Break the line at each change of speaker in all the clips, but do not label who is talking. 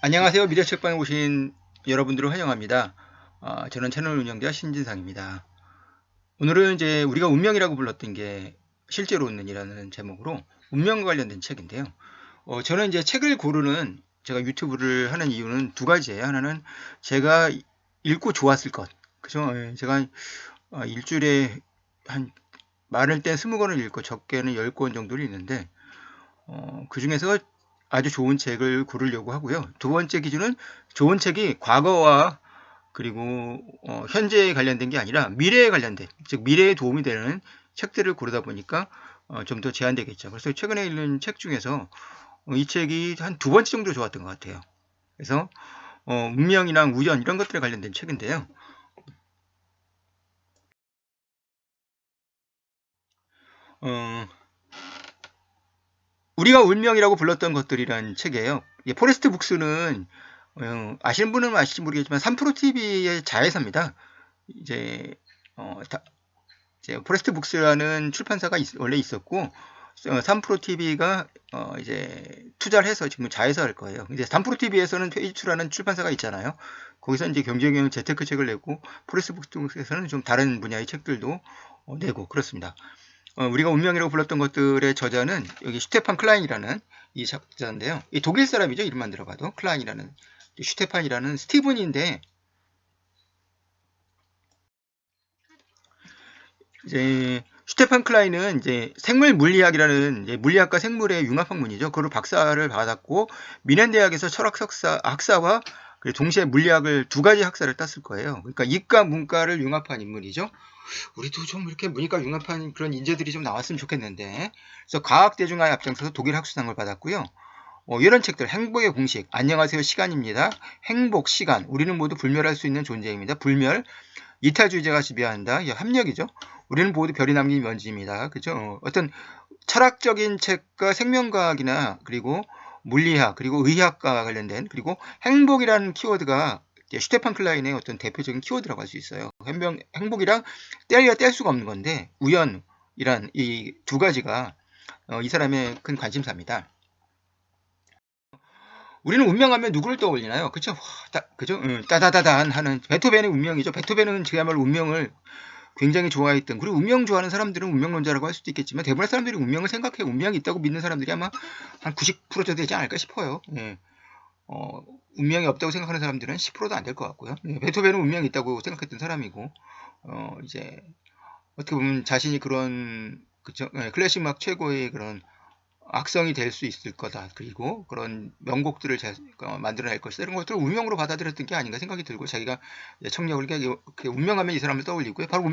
안녕하세요. 미래책방에 오신 여러분들을 환영합니다. 저는 채널 운영자 신진상입니다. 오늘은 이제 우리가 운명이라고 불렀던 게 실제로 운명이라는 제목으로 운명과 관련된 책인데요. 저는 이제 책을 고르는 제가 유튜브를 하는 이유는 두 가지예요. 하나는 제가 읽고 좋았을 것. 그죠? 예, 제가 일주일에 한 많을 땐 20권을 읽고 적게는 10권 정도를 읽는데 그 중에서 아주 좋은 책을 고르려고 하고요. 두 번째 기준은 좋은 책이 과거와 그리고 현재에 관련된 게 아니라 미래에 관련된, 즉 미래에 도움이 되는 책들을 고르다 보니까 좀 더 제한되겠죠. 그래서 최근에 읽는 책 중에서 이 책이 한 두 번째 정도 좋았던 것 같아요. 그래서 운명이나 우연 이런 것들에 관련된 책인데요. 어, 우리가 운명이라고 불렀던 것들이란 책이에요. 포레스트 북스는 아시는 분은 아실지 모르겠지만 3프로TV의 자회사입니다. 이제 이제 포레스트 북스라는 출판사가 원래 있었고 3프로TV가 이제 투자를 해서 지금 자회사할 거예요. 이제 3프로TV에서는 페이지출하는 출판사가 있잖아요. 거기서 이제 경제경 재테크 책을 내고 포레스트 북스에서는 좀 다른 분야의 책들도 내고 그렇습니다. 우리가 운명이라고 불렀던 것들의 저자는 여기 슈테판 클라인이라는 이 작자인데요. 이 독일 사람이죠. 이름만 들어봐도 클라인이라는 슈테판이라는 스티븐인데 이제 슈테판 클라인은 이제 생물 물리학이라는 이제 물리학과 생물의 융합학문이죠. 그걸 박사를 받았고 미넨 대학에서 철학 학사와 동시에 물리학을 두 가지 학사를 땄을 거예요. 그러니까 이과 문과를 융합한 인물이죠. 우리도 좀 이렇게 문이과 융합한 그런 인재들이 좀 나왔으면 좋겠는데. 그래서 과학대중화에 앞장서서 독일 학술상을 받았고요. 이런 책들, 행복의 공식, 안녕하세요 시간입니다. 행복, 시간, 우리는 모두 불멸할 수 있는 존재입니다. 불멸, 이타주의자가 지배한다. 합력이죠. 우리는 모두 별이 남긴 먼지입니다. 그죠? 어떤 철학적인 책과 생명과학이나 그리고 물리학 그리고 의학과 관련된 그리고 행복이라는 키워드가 슈테판 클라인의 어떤 대표적인 키워드라고 할 수 있어요. 행복이랑 떼야 뗄 수가 없는 건데 우연이란 이 두 가지가 이 사람의 큰 관심사입니다. 우리는 운명하면 누구를 떠올리나요? 그쵸? 그죠? 따다다단 하는 베토벤의 운명이죠. 베토벤은 그야말로 운명을 굉장히 좋아했던, 그리고 운명 좋아하는 사람들은 운명론자라고 할 수도 있겠지만 대부분의 사람들이 운명을 생각해 운명이 있다고 믿는 사람들이 아마 한 90% 되지 않을까 싶어요. 예. 운명이 없다고 생각하는 사람들은 10%도 안 될 것 같고요. 예. 베토벤은 운명이 있다고 생각했던 사람이고 이제 어떻게 보면 자신이 그런 그쵸? 예, 클래식 음악 최고의 그런 악성이 될 수 있을 거다. 그리고 그런 명곡들을 만들어낼 것이다. 이런 것들을 운명으로 받아들였던 게 아닌가 생각이 들고 자기가 청력을 운명하면 이 사람을 떠올리고요. 바로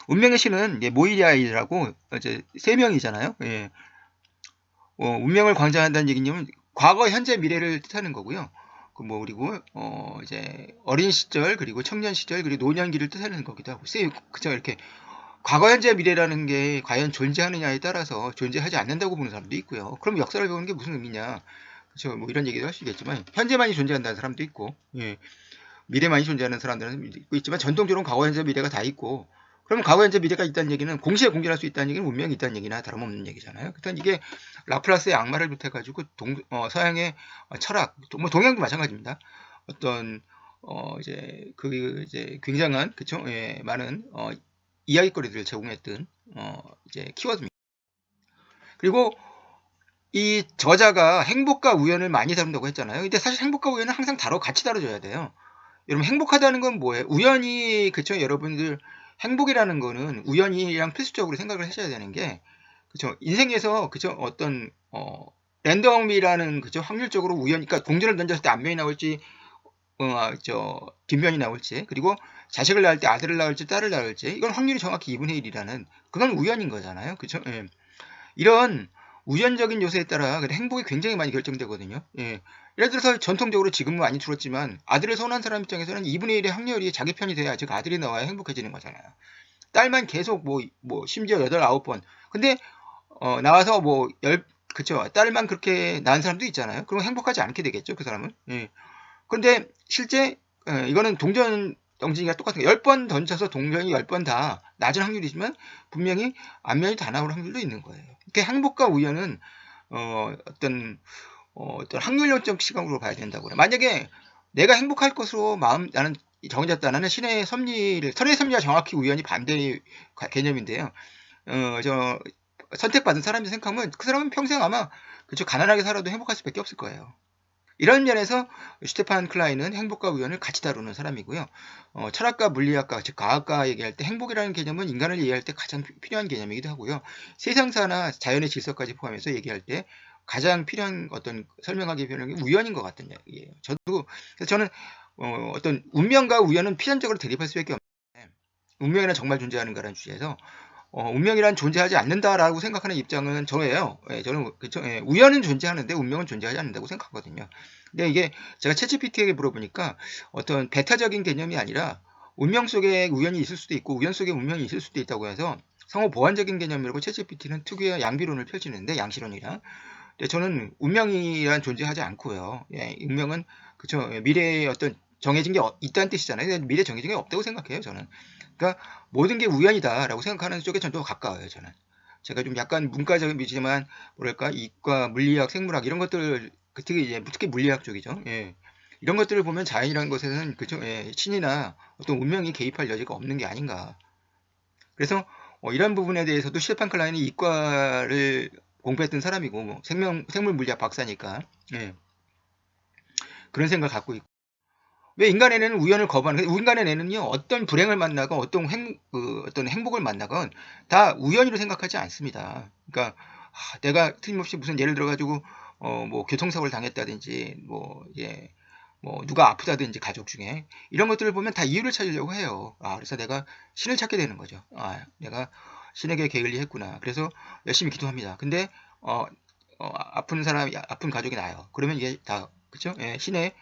운명의 신은 모이리아이라고 이제 세 명이잖아요. 예. 운명을 광장한다는 얘기는 과거, 현재, 미래를 뜻하는 거고요. 그리고 이제 어린 시절 그리고 청년 시절 그리고 노년기를 뜻하는 거기도 하고 그죠 이렇게 과거, 현재, 미래라는 게 과연 존재하느냐에 따라서 존재하지 않는다고 보는 사람도 있고요. 그럼 역사를 배우는 게 무슨 의미냐? 그렇죠. 뭐 이런 얘기도 할 수 있겠지만 현재만이 존재한다는 사람도 있고, 예. 미래만이 존재하는 사람들은 있고 있지만 전통적으로 과거, 현재, 미래가 다 있고. 그러면 과거, 현재, 미래가 있다는 얘기는 공시에 공존할 수 있다는 얘기는 운명이 있다는 얘기나 다름없는 얘기잖아요. 그러니까 이게 라플라스의 악마를 비롯해가지고 서양의 철학, 뭐 동양도 마찬가지입니다. 어떤 이제 굉장한 그쵸? 예, 많은 이야기거리들을 제공했던 이제 키워드입니다. 그리고 이 저자가 행복과 우연을 많이 다룬다고 했잖아요. 근데 사실 행복과 우연은 항상 같이 다뤄줘야 돼요. 여러분 행복하다는 건 뭐예요? 우연히 그쵸? 여러분들 행복이라는 거는 우연이랑 필수적으로 생각을 하셔야 되는 게 그쵸? 인생에서 그쵸? 어떤 랜덤이라는 그쵸? 확률적으로 우연, 그러니까 공전을 던졌을 때 앞면이 나올지 뒷면이 나올지, 그리고 자식을 낳을 때 아들을 낳을지 딸을 낳을지, 이건 확률이 정확히 2분의 1이라는, 그건 우연인 거잖아요. 그쵸? 예. 이런 우연적인 요소에 따라 행복이 굉장히 많이 결정되거든요. 예. 예를 들어서 전통적으로 지금은 많이 줄었지만 아들을 선호한 사람 입장에서는 2분의 1의 확률이 자기 편이 돼야 즉 아들이 나와야 행복해지는 거잖아요. 딸만 계속 심지어 8, 9번. 근데 나와서 그쵸. 딸만 그렇게 낳은 사람도 있잖아요. 그럼 행복하지 않게 되겠죠, 그 사람은. 예. 근데 실제 이거는 동전 덩지기가 똑같은 거. 10번 던져서 동전이 10번 다 낮은 확률이지만 분명히 앞면이 다 나올 확률도 있는 거예요. 이렇게 행복과 우연은 어떤 어떤 확률론적 시각으로 봐야 된다고 그래. 만약에 내가 행복할 것으로 나는 정해졌다. 나는 신의 섭리가 정확히 우연히 반대의 개념인데요. 저 선택받은 사람이 생각하면 그 사람은 평생 아마 그저 가난하게 살아도 행복할 수밖에 없을 거예요. 이런 면에서 슈테판 클라인은 행복과 우연을 같이 다루는 사람이고요. 철학과 물리학과, 즉 과학과 얘기할 때 행복이라는 개념은 인간을 이해할 때 가장 필요한 개념이기도 하고요. 세상사나 자연의 질서까지 포함해서 얘기할 때 가장 필요한 어떤 설명하기 필요한 게 우연인 것 같은 얘기예요. 그래서 저는 어떤 운명과 우연은 필연적으로 대립할 수밖에 없는데 운명이란 정말 존재하는가라는 주제에서 운명이란 존재하지 않는다라고 생각하는 입장은 저예요. 예, 저는 그쵸? 예, 우연은 존재하는데 운명은 존재하지 않는다고 생각하거든요. 근데 이게 제가 챗GPT에게 물어보니까 어떤 배타적인 개념이 아니라 운명 속에 우연이 있을 수도 있고 우연 속에 운명이 있을 수도 있다고 해서 상호 보완적인 개념이라고 챗GPT는 특유의 양비론을 펼치는데 양시론이랑. 근데 저는 운명이란 존재하지 않고요. 예, 운명은 그쵸? 예, 미래의 어떤 정해진 게 있다는 뜻이잖아요. 미래 정해진 게 없다고 생각해요, 저는. 그러니까 모든 게 우연이다라고 생각하는 쪽에 전 더 가까워요, 저는. 제가 좀 약간 문과적이지만 뭐랄까 이과, 물리학, 생물학 이런 것들 특히 물리학 쪽이죠. 예. 이런 것들을 보면 자연이라는 것에는 그죠? 예, 신이나 어떤 운명이 개입할 여지가 없는 게 아닌가. 그래서 이런 부분에 대해서도 슈테판 클라인이 이과를 공부했던 사람이고 뭐 생물 물리학 박사니까 예, 그런 생각을 갖고 있고. 왜 인간의 뇌는 우연을 거부하는 거예요? 인간의 뇌는요, 어떤 불행을 만나건, 어떤 행복을 만나건, 다 우연이로 생각하지 않습니다. 그러니까, 내가 틀림없이 무슨 예를 들어가지고, 뭐, 교통사고를 당했다든지, 뭐, 예, 뭐, 누가 아프다든지, 가족 중에. 이런 것들을 보면 다 이유를 찾으려고 해요. 그래서 내가 신을 찾게 되는 거죠. 내가 신에게 게을리했구나. 그래서 열심히 기도합니다. 근데, 아픈 가족이 나요. 그러면 이게 다, 그쵸? 예, 신의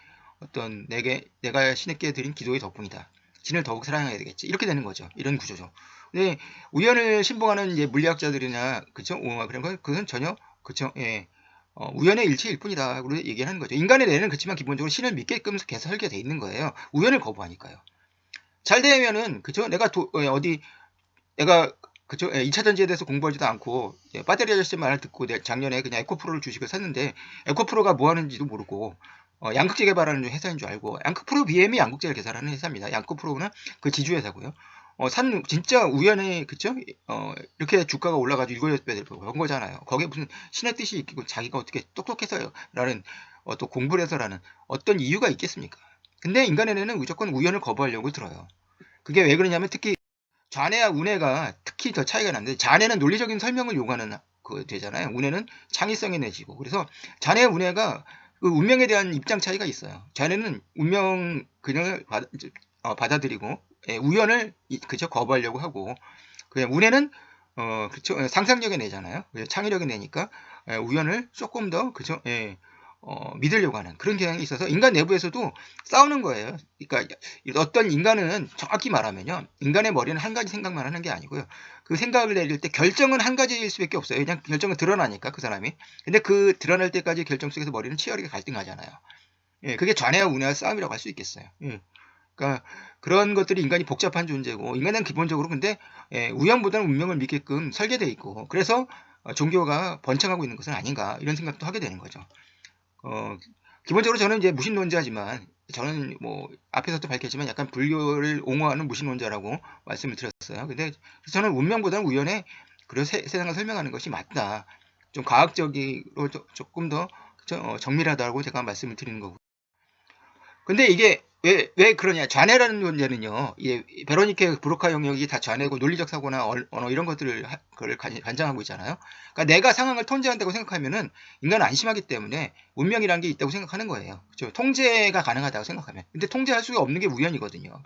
내가 신에게 드린 기도의 덕분이다. 신을 더욱 사랑해야 되겠지. 이렇게 되는 거죠. 이런 구조죠. 근데 우연을 신봉하는 이제 물리학자들이나 그쵸? 그런 건 그건 전혀 그쵸? 예. 우연의 일치일 뿐이다. 고 얘기하는 거죠. 인간의 뇌는 그렇지만 기본적으로 신을 믿게끔 계속 설계되어 있는 거예요. 우연을 거부하니까요. 잘 되면은 그쵸? 내가 그쵸? 2차 전지에 대해서 공부하지도 않고 배터리 아저씨 말을 듣고 작년에 그냥 에코프로를 주식을 샀는데 에코프로가 뭐 하는지도 모르고 양극재 개발하는 회사인 줄 알고 양극프로 BM이 양극재를 개발하는 회사입니다. 양극프로는 그 지주회사고요. 진짜 우연히 그쵸? 이렇게 주가가 올라가지고 7배 번 거잖아요. 거기에 무슨 신의 뜻이 있고 자기가 어떻게 똑똑해서라는 또 공부를 해서라는 어떤 이유가 있겠습니까? 근데 인간의 뇌는 무조건 우연을 거부하려고 들어요. 그게 왜 그러냐면 특히 좌뇌와 우뇌가 특히 더 차이가 나는데 좌뇌는 논리적인 설명을 요구하는 되잖아요. 우뇌는 창의성의 뇌지고. 그래서 좌뇌와 우뇌가 그 운명에 대한 입장 차이가 있어요. 좌뇌는 운명 그냥을 받아들이고 우연을 그저 거부하려고 하고 그냥 우뇌는 그쵸 상상력의 뇌잖아요. 창의력의 뇌니까 우연을 조금 더 그죠 믿으려고 하는 그런 경향이 있어서 인간 내부에서도 싸우는 거예요. 그러니까 어떤 인간은 정확히 말하면요. 인간의 머리는 한 가지 생각만 하는 게 아니고요. 그 생각을 내릴 때 결정은 한 가지일 수밖에 없어요. 그냥 결정은 드러나니까 그 사람이. 근데 그 드러날 때까지 결정 속에서 머리는 치열하게 갈등하잖아요. 예, 그게 좌뇌와 우뇌와 싸움이라고 할 수 있겠어요. 예. 그러니까 그런 것들이 인간이 복잡한 존재고 인간은 기본적으로 근데 우연보다는 운명을 믿게끔 설계되어 있고 그래서 종교가 번창하고 있는 것은 아닌가 이런 생각도 하게 되는 거죠. 기본적으로 저는 이제 무신론자지만 저는 뭐 앞에서도 밝혔지만 약간 불교를 옹호하는 무신론자라고 말씀을 드렸어요. 근데 저는 운명보다는 우연에 그런 세상을 설명하는 것이 맞다. 좀 과학적으로 조금 더 정밀하다고 제가 말씀을 드리는 거고. 근데 이게 왜 그러냐. 좌뇌라는 존재는요. 베로니케 브로카 영역이 다 좌뇌고 논리적 사고나 언어 이런 그걸 관장하고 있잖아요. 그러니까 내가 상황을 통제한다고 생각하면은 인간은 안심하기 때문에 운명이라는 게 있다고 생각하는 거예요. 그렇죠? 통제가 가능하다고 생각하면. 근데 통제할 수가 없는 게 우연이거든요.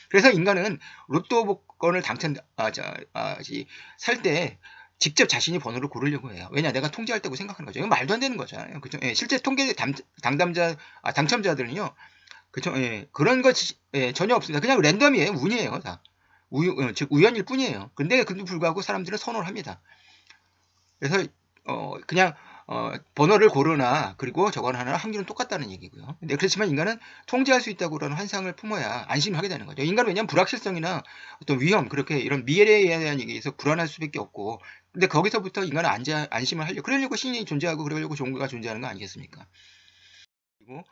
그래서 인간은 로또 복권을 살 때 직접 자신이 번호를 고르려고 해요. 왜냐, 내가 통제할 때고 생각하는 거죠. 이건 말도 안 되는 거잖아요. 그죠? 실제 통계 당첨자들은요, 그쵸? 예, 그런 거 전혀 없습니다. 그냥 랜덤이에요. 운이에요. 다. 즉 우연일 뿐이에요. 근데 그도 불구하고 사람들은 선호를 합니다. 그래서 그냥 번호를 고르나 그리고 저거나 확률은 똑같다는 얘기고요. 네, 그렇지만 인간은 통제할 수 있다고라는 환상을 품어야 안심하게 되는 거죠. 인간은 왜냐하면 불확실성이나 어떤 위험, 그렇게 이런 미래에 대한 얘기에서 불안할 수밖에 없고, 근데 거기서부터 인간은 안심을 하려고, 그러려고 신이 존재하고 그러려고 종교가 존재하는 거 아니겠습니까? 그리고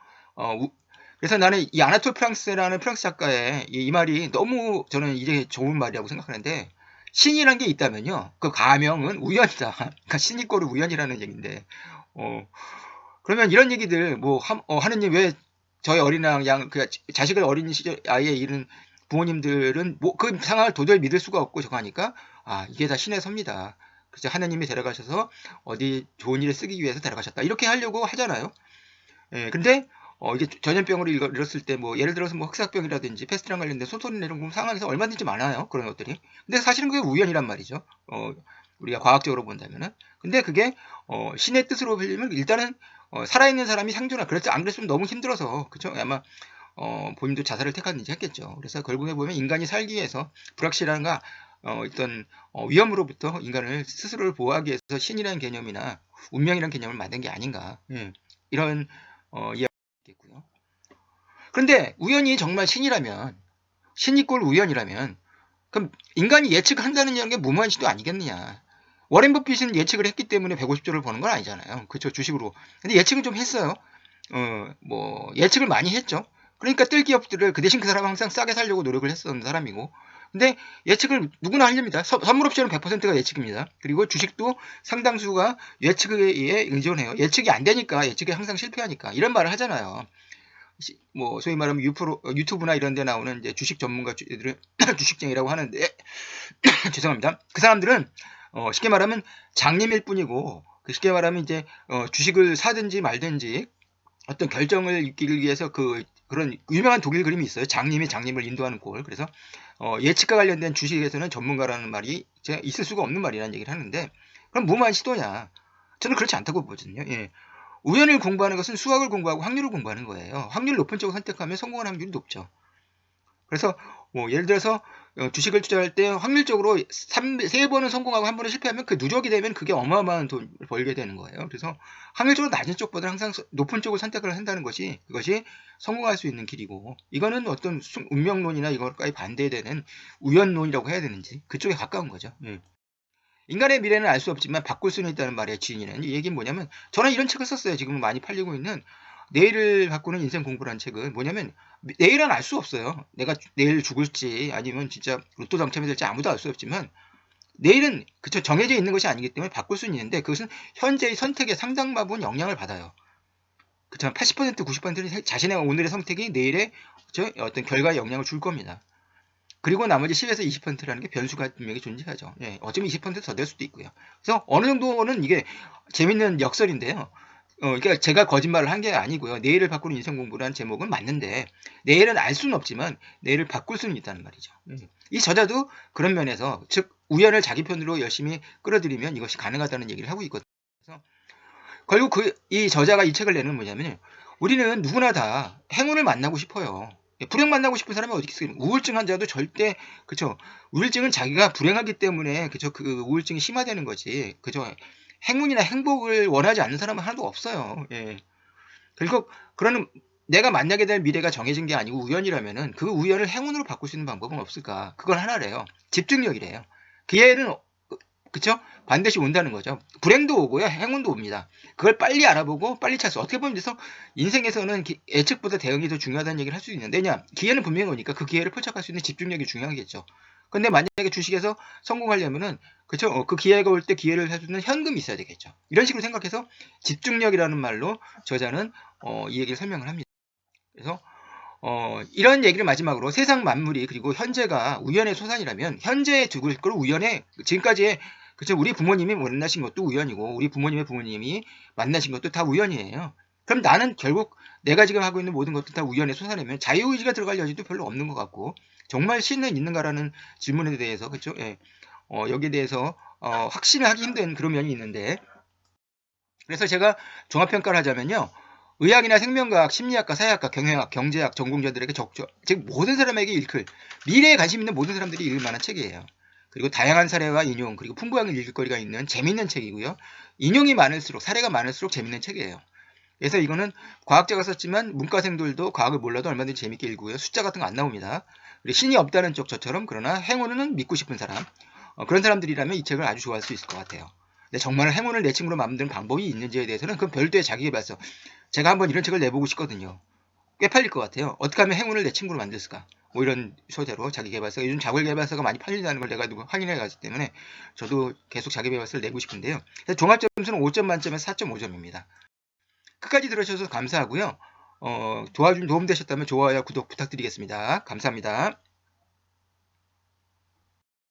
그래서 나는 이 아나톨 프랑스라는 프랑스 작가의 이 말이 너무 저는 이게 좋은 말이라고 생각하는데, 신이란 게 있다면요, 그 가명은 우연이다. 그러니까 신이 꼴은 우연이라는 얘기인데, 어, 그러면 이런 얘기들 뭐 하느님 왜 저희 어린양 그 자식을 어린 시절 아이에 잃은 부모님들은 뭐 그 상황을 도저히 믿을 수가 없고 저거 하니까, 아, 이게 다 신의 섭니다. 그래서 하느님이 데려가셔서 어디 좋은 일에 쓰기 위해서 데려가셨다, 이렇게 하려고 하잖아요. 예, 근데 이게 전염병으로 잃었을 때 뭐 예를 들어서 뭐 흑사병이라든지 패스트랑 관련된 소설이나 이런 상황에서 얼마든지 많아요, 그런 것들이. 근데 사실은 그게 우연이란 말이죠. 우리가 과학적으로 본다면은. 근데 그게 신의 뜻으로 빌리면 일단은 살아있는 사람이 생존할, 그렇지 안 그랬으면 너무 힘들어서, 그죠? 아마 본인도 자살을 택하든지 했겠죠. 그래서 결국에 보면 인간이 살기 위해서 불확실한가 어떤 위험으로부터 인간을 스스로를 보호하기 위해서 신이라는 개념이나 운명이라는 개념을 만든 게 아닌가. 이런 이야기겠고요. 그런데 우연히 정말 신이라면, 신이 꼴 우연이라면, 그럼 인간이 예측한다는 게 무모한 시도 아니겠느냐. 워렌 버핏은 예측을 했기 때문에 150조를 버는 건 아니잖아요. 그쵸, 주식으로. 근데 예측은 좀 했어요. 뭐 예측을 많이 했죠. 그러니까 뜰 기업들을, 그 대신 그 사람은 항상 싸게 살려고 노력을 했었던 사람이고, 근데 예측을 누구나 하렵니다. 선물 옵션은 100%가 예측입니다. 그리고 주식도 상당수가 예측에 의존해요. 예측이 안 되니까, 예측에 항상 실패하니까 이런 말을 하잖아요. 뭐 소위 말하면 유튜브나 이런 데 나오는 이제 주식 전문가들은 주식쟁이라고 하는데 죄송합니다. 그 사람들은 쉽게 말하면 장님일 뿐이고, 쉽게 말하면 이제 주식을 사든지 말든지 어떤 결정을 있기를 위해서 그런 유명한 독일 그림이 있어요. 장님이 장님을 인도하는 꼴. 그래서 예측과 관련된 주식에서는 전문가라는 말이 있을 수가 없는 말이라는 얘기를 하는데, 그럼 무모한 시도냐? 저는 그렇지 않다고 보거든요. 예. 우연을 공부하는 것은 수학을 공부하고 확률을 공부하는 거예요. 확률 높은 쪽을 선택하면 성공하는 확률이 높죠. 그래서 뭐 예를 들어서 주식을 투자할 때 확률적으로 3번은 성공하고 한 번은 실패하면 그 누적이 되면 그게 어마어마한 돈을 벌게 되는 거예요. 그래서 확률적으로 낮은 쪽보다 항상 높은 쪽을 선택을 한다는 것이, 그것이 성공할 수 있는 길이고, 이거는 어떤 운명론이나 이것과의 반대되는 우연론이라고 해야 되는지 그쪽에 가까운 거죠. 인간의 미래는 알 수 없지만 바꿀 수는 있다는 말의 지인이는, 이 얘기는 뭐냐면, 저는 이런 책을 썼어요. 지금 많이 팔리고 있는 내일을 바꾸는 인생 공부라는 책은 뭐냐면, 내일은 알 수 없어요. 내가 내일 죽을지 아니면 진짜 로또 당첨이 될지 아무도 알 수 없지만, 내일은 그쵸, 정해져 있는 것이 아니기 때문에 바꿀 수는 있는데, 그것은 현재의 선택에 상당 부분 영향을 받아요. 그쵸, 80% 90%는 자신의 오늘의 선택이 내일의 그쵸, 어떤 결과에 영향을 줄 겁니다. 그리고 나머지 10에서 20%라는 게 변수가 분명히 존재하죠. 예, 어쩌면 20%더 될 수도 있고요. 그래서 어느 정도는 이게 재밌는 역설인데요. 그러니까 제가 거짓말을 한 게 아니고요. 내일을 바꾸는 인생 공부라는 제목은 맞는데, 내일은 알 수는 없지만 내일을 바꿀 수는 있다는 말이죠. 이 저자도 그런 면에서, 즉 우연을 자기 편으로 열심히 끌어들이면 이것이 가능하다는 얘기를 하고 있거든요. 그래서 결국 이 저자가 이 책을 내는 뭐냐면, 우리는 누구나 다 행운을 만나고 싶어요. 불행 만나고 싶은 사람이 어디 있어요? 우울증 환자도 절대, 그쵸? 우울증은 자기가 불행하기 때문에, 그쵸? 그 우울증이 심화되는 거지, 그죠? 행운이나 행복을 원하지 않는 사람은 하나도 없어요. 예. 그리고 그런, 내가 만나게 될 미래가 정해진 게 아니고 우연이라면은 그 우연을 행운으로 바꿀 수 있는 방법은 없을까? 그건 하나래요. 집중력이래요. 기회는 그쵸? 반드시 온다는 거죠. 불행도 오고요, 행운도 옵니다. 그걸 빨리 알아보고 빨리 찾수. 어떻게 보면 그래서 인생에서는 예측보다 대응이 더 중요하다는 얘기를 할 수 있는데, 왜냐, 기회는 분명히 오니까 그 기회를 포착할 수 있는 집중력이 중요하겠죠. 근데 만약에 주식에서 성공하려면은, 그쵸? 그 기회가 올 때 기회를 해주는 현금이 있어야 되겠죠. 이런 식으로 생각해서 집중력이라는 말로 저자는 이 얘기를 설명을 합니다. 그래서 이런 얘기를 마지막으로, 세상 만물이 그리고 현재가 우연의 소산이라면 현재에 두고 걸 우연에, 지금까지의, 그쵸, 우리 부모님이 만나신 것도 우연이고 우리 부모님의 부모님이 만나신 것도 다 우연이에요. 그럼 나는 결국 내가 지금 하고 있는 모든 것도 다 우연의 소산이면 자유의지가 들어갈 여지도 별로 없는 것 같고, 정말 신은 있는가라는 질문에 대해서, 그쵸, 예, 여기에 대해서 확신을 하기 힘든 그런 면이 있는데, 그래서 제가 종합평가를 하자면요, 의학이나 생명과학, 심리학과, 사회학과, 경영학, 경제학 전공자들에게 즉 모든 사람에게 읽힐, 미래에 관심 있는 모든 사람들이 읽을 만한 책이에요. 그리고 다양한 사례와 인용, 그리고 풍부한 읽을거리가 있는 재밌는 책이고요. 인용이 많을수록, 사례가 많을수록 재밌는 책이에요. 그래서 이거는 과학자가 썼지만 문과생들도 과학을 몰라도 얼마든지 재밌게 읽고요. 숫자 같은 거 안 나옵니다. 그리고 신이 없다는 쪽 저처럼, 그러나 행운은 믿고 싶은 사람, 그런 사람들이라면 이 책을 아주 좋아할 수 있을 것 같아요. 근데 정말 행운을 내 친구로 만드는 방법이 있는지에 대해서는 그건 별도의 자기계발서. 제가 한번 이런 책을 내보고 싶거든요. 꽤 팔릴 것 같아요. 어떻게 하면 행운을 내 친구로 만들 수가? 뭐 이런 소재로 자기계발서, 요즘 자기계발서가 많이 팔린다는 걸 내가 확인해 가기 때문에 저도 계속 자기계발서를 내고 싶은데요. 종합점수는 5점 만점에서 4.5점입니다. 끝까지 들으셔서 감사하고요. 도움되셨다면 좋아요, 구독 부탁드리겠습니다. 감사합니다.